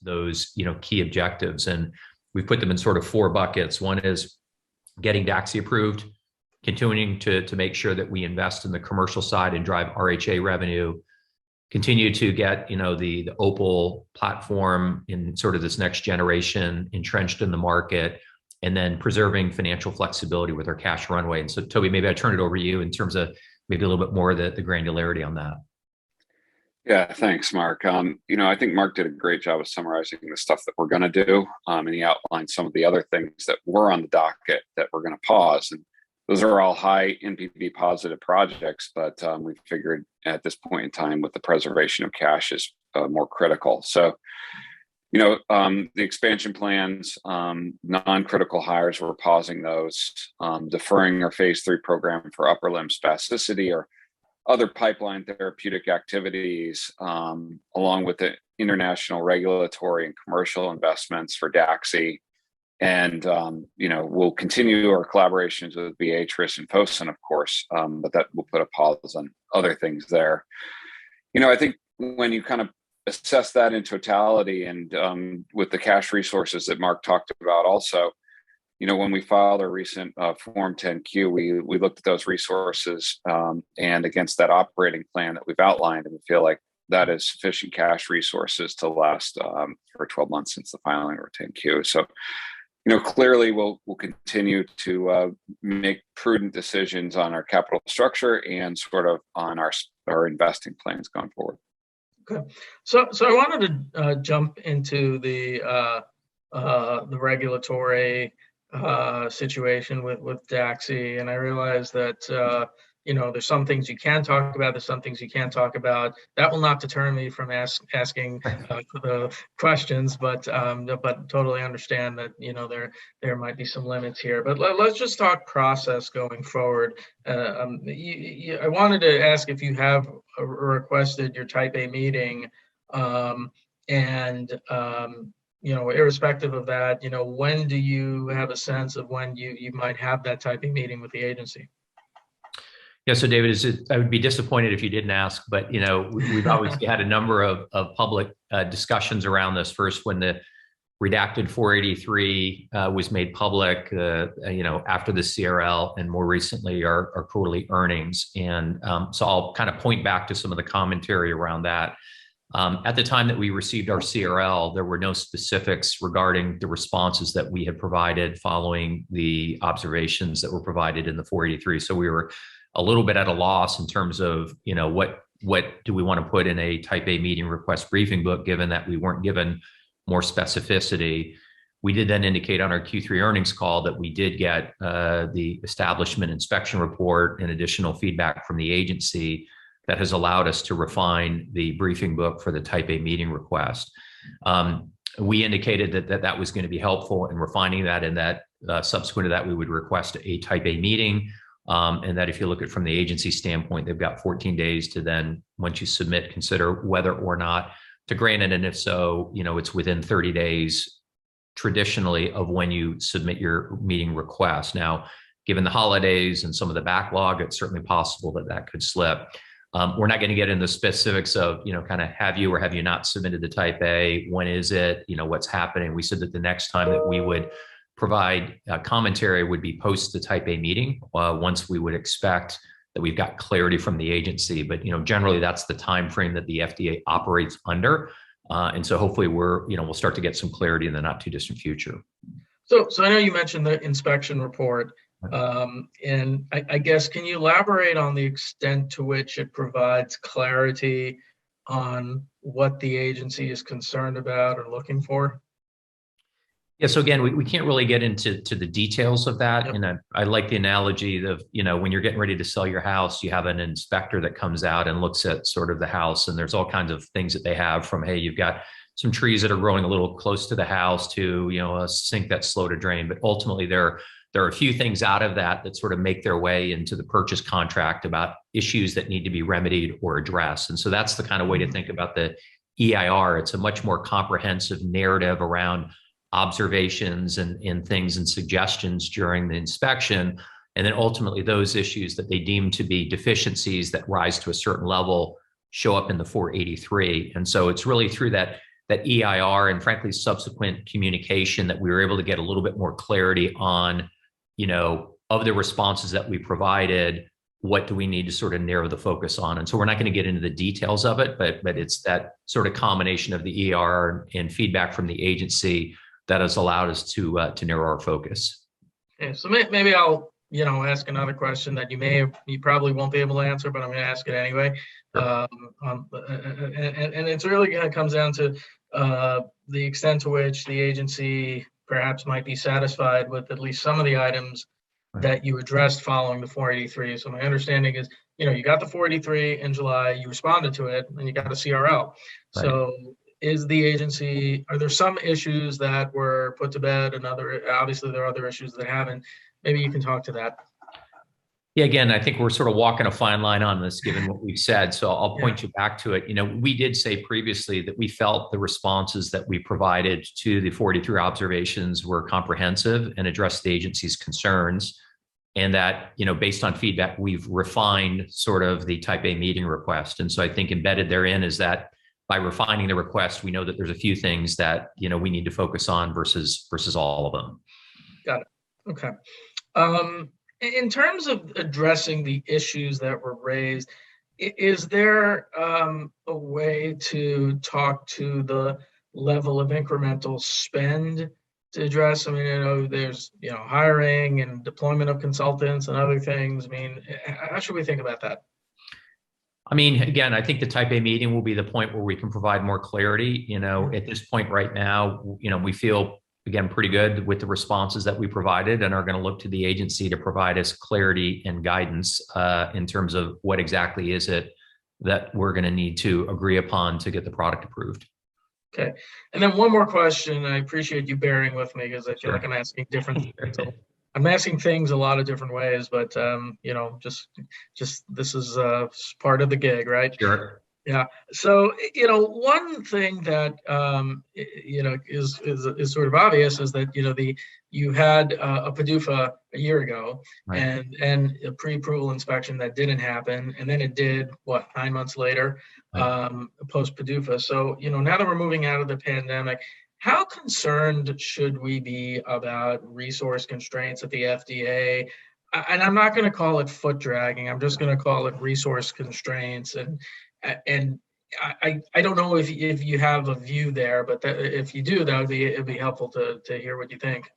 those, key objectives. And we put them in sort of four buckets. One is getting DAXI approved, continuing to make sure that we invest in the commercial side and drive RHA revenue, continue to get, the Opal platform in sort of this next generation entrenched in the market, and then preserving financial flexibility with our cash runway. And so, Toby, maybe I turn it over to you in terms of maybe a little bit more of the granularity on that. Yeah, thanks, Mark. I think Mark did a great job of summarizing the stuff that we're going to do, and he outlined some of the other things that were on the docket that we're going to pause. And those are all high NPV positive projects, but we figured at this point in time with the preservation of cash is more critical. So, the expansion plans, non-critical hires, we're pausing those, deferring our phase 3 program for upper limb spasticity or other pipeline therapeutic activities, along with the international regulatory and commercial investments for DAXI. And, we'll continue our collaborations with Viatris and Fosun, of course, but that will put a pause on other things there. I think when you kind of assess that in totality and with the cash resources that Mark talked about also, when we filed our recent Form 10Q, we looked at those resources and against that operating plan that we've outlined, and we feel like that is sufficient cash resources to last for 12 months since the filing of our 10Q. So, clearly we'll continue to make prudent decisions on our capital structure and sort of on our investing plans going forward. Okay, so I wanted to jump into the regulatory situation with DAXI, and I realize that there's some things you can talk about, there's some things you can't talk about. That will not deter me from asking the questions, but totally understand that there might be some limits here. But let's just talk process going forward. I wanted to ask if you have requested your Type A meeting, and irrespective of that, when do you have a sense of when you might have that Type A meeting with the agency? Yeah, so David, I would be disappointed if you didn't ask, but we've obviously had a number of public discussions around this. First, when the redacted 483 was made public, after the CRL, and more recently our quarterly earnings. And so I'll kind of point back to some of the commentary around that. At the time that we received our CRL, there were no specifics regarding the responses that we had provided following the observations that were provided in the 483. So we were a little bit at a loss in terms of, what do we want to put in a Type A meeting request briefing book, given that we weren't given more specificity. We did then indicate on our Q3 earnings call that we did get the establishment inspection report and additional feedback from the agency that has allowed us to refine the briefing book for the Type A meeting request. We indicated that was going to be helpful in refining that, and that subsequent to that, we would request a Type A meeting. And that if you look at it from the agency standpoint, they've got 14 days to then, once you submit, consider whether or not to grant it. And if so, it's within 30 days traditionally of when you submit your meeting request. Now, given the holidays and some of the backlog, it's certainly possible that could slip. We're not going to get into the specifics of, kind of have you or have you not submitted the Type A? When is it? What's happening? We said that the next time that we would provide commentary would be post the Type A meeting, once we would expect that we've got clarity from the agency. But generally that's the time frame that the FDA operates under, and so hopefully we'll start to get some clarity in the not too distant future. So I know you mentioned the inspection report, and I guess can you elaborate on the extent to which it provides clarity on what the agency is concerned about or looking for? Yeah, so again, we can't really get into the details of that. Yep. And I like the analogy of, when you're getting ready to sell your house, you have an inspector that comes out and looks at sort of the house, and there's all kinds of things that they have from, hey, you've got some trees that are growing a little close to the house to, a sink that's slow to drain. But ultimately there are a few things out of that sort of make their way into the purchase contract about issues that need to be remedied or addressed. And so that's the kind of way to think about the EIR. It's a much more comprehensive narrative around observations and things and suggestions during the inspection. And then ultimately those issues that they deem to be deficiencies that rise to a certain level show up in the 483. And so it's really through that that EIR and frankly subsequent communication, that we were able to get a little bit more clarity on, of the responses that we provided, what do we need to sort of narrow the focus on? And so we're not going to get into the details of it, but it's that sort of combination of the EIR and feedback from the agency that has allowed us to narrow our focus. Okay, so maybe I'll ask another question that you probably won't be able to answer, but I'm going to ask it anyway. Sure. And it's really kind of comes down to the extent to which the agency perhaps might be satisfied with at least some of the items that you addressed following the 483. So my understanding is, you got the 483 in July, you responded to it, and you got a CRL. Right. So are there some issues that were put to bed and obviously there are other issues that haven't? Maybe you can talk to that. Yeah, again, I think we're sort of walking a fine line on this, given what we've said. So I'll point you back to it. We did say previously that we felt the responses that we provided to the 43 observations were comprehensive and addressed the agency's concerns. And that, based on feedback, we've refined sort of the type A meeting request. And so I think embedded therein is that by refining the request, we know that there's a few things that, we need to focus on versus all of them. Got it. Okay. In terms of addressing the issues that were raised, is there a way to talk to the level of incremental spend to address? I mean, there's, hiring and deployment of consultants and other things. I mean, how should we think about that? I mean, again, I think the type A meeting will be the point where we can provide more clarity. At this point right now, we feel, again, pretty good with the responses that we provided and are going to look to the agency to provide us clarity and guidance in terms of what exactly is it that we're going to need to agree upon to get the product approved. Okay. And then one more question. I appreciate you bearing with me because I feel like I'm asking different so I'm asking things a lot of different ways, but just this is part of the gig, right? Sure. Yeah. So, one thing that, is sort of obvious is that, you had a PDUFA a year ago, right, and a pre-approval inspection that didn't happen. And then it did, 9 months later, right, post PDUFA. So, now that we're moving out of the pandemic, how concerned should we be about resource constraints at the FDA? And I'm not going to call it foot dragging. I'm just going to call it resource constraints. And I don't know if you have a view there, but if you do, it'd be helpful to hear what you think.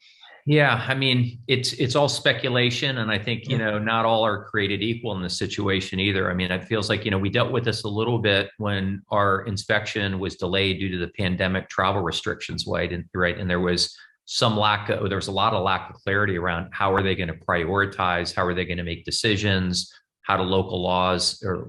Yeah, I mean, it's all speculation, and I think not all are created equal in this situation either. I mean, it feels like we dealt with this a little bit when our inspection was delayed due to the pandemic travel restrictions, right? And there was a lot of lack of clarity around how are they going to prioritize, how are they going to make decisions, how do local laws or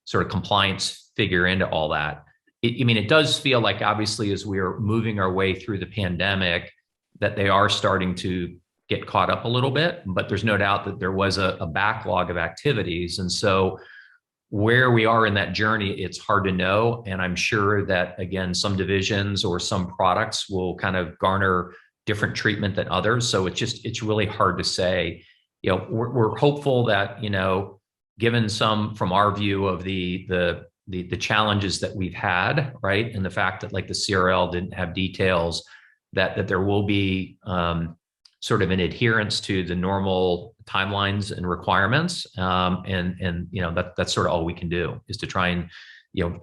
sort of compliance figure into all that. It does feel like, obviously, as we are moving our way through the pandemic, that they are starting to get caught up a little bit, but there's no doubt that there was a backlog of activities. And so where we are in that journey, it's hard to know. And I'm sure that, again, some divisions or some products will kind of garner different treatment than others. So it's really hard to say. We're hopeful that, given some from our view of the challenges that we've had, right, and the fact that like the CRL didn't have details, that there will be sort of an adherence to the normal timelines and requirements, and that's sort of all we can do is to try and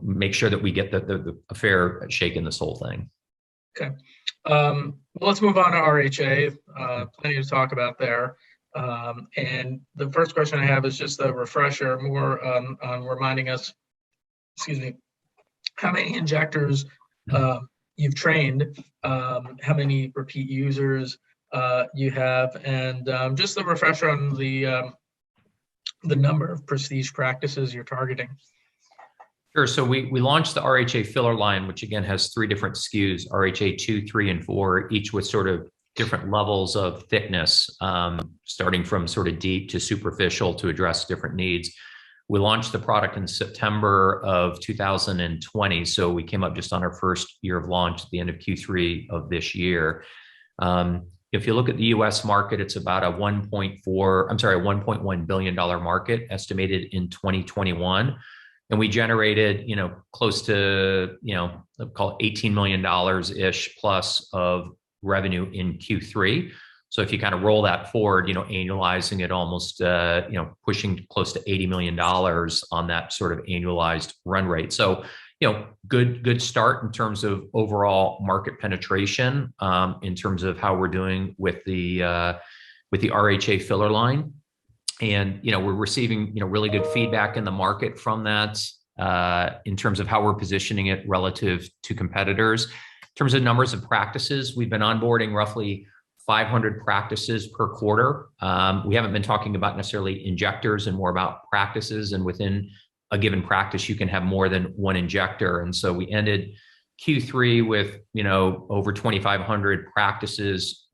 make sure that we get a fair shake in this whole thing. Okay, well, let's move on to RHA. Plenty to talk about there. And the first question I have is just a refresher more on reminding us, how many injectors you've trained, how many repeat users you have, and just a refresher on the number of prestige practices you're targeting. Sure. So we launched the RHA filler line, which again has 3 different SKUs, RHA 2, 3, and 4, each with sort of different levels of thickness, starting from sort of deep to superficial to address different needs. We launched the product in September of 2020. So we came up just on our first year of launch at the end of Q3 of this year. If you look at the US market, it's about a $1.1 billion market estimated in 2021. And we generated, close to, call it $18 million ish plus of revenue in Q3. So if you kind of roll that forward, annualizing it almost, pushing close to $80 million on that sort of annualized run rate. So, good start in terms of overall market penetration, in terms of how we're doing with the RHA filler line. And, we're receiving, really good feedback in the market from that, in terms of how we're positioning it relative to competitors. In terms of numbers of practices, we've been onboarding roughly 500 practices per quarter. We haven't been talking about necessarily injectors and more about practices. And within a given practice, you can have more than one injector. And so we ended Q3 with, over 2,500 practices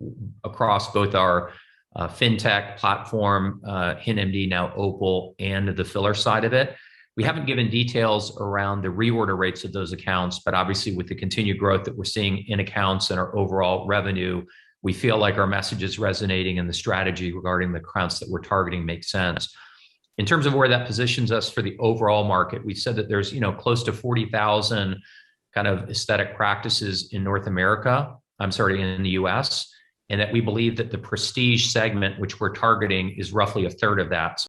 across both our fintech platform, HintMD, now Opal, and the filler side of it. We haven't given details around the reorder rates of those accounts, but obviously with the continued growth that we're seeing in accounts and our overall revenue, we feel like our message is resonating and the strategy regarding the accounts that we're targeting makes sense. In terms of where that positions us for the overall market, we said that there's, close to 40,000 kind of aesthetic practices in North America, in the US, and that we believe that the prestige segment, which we're targeting, is roughly a third of that.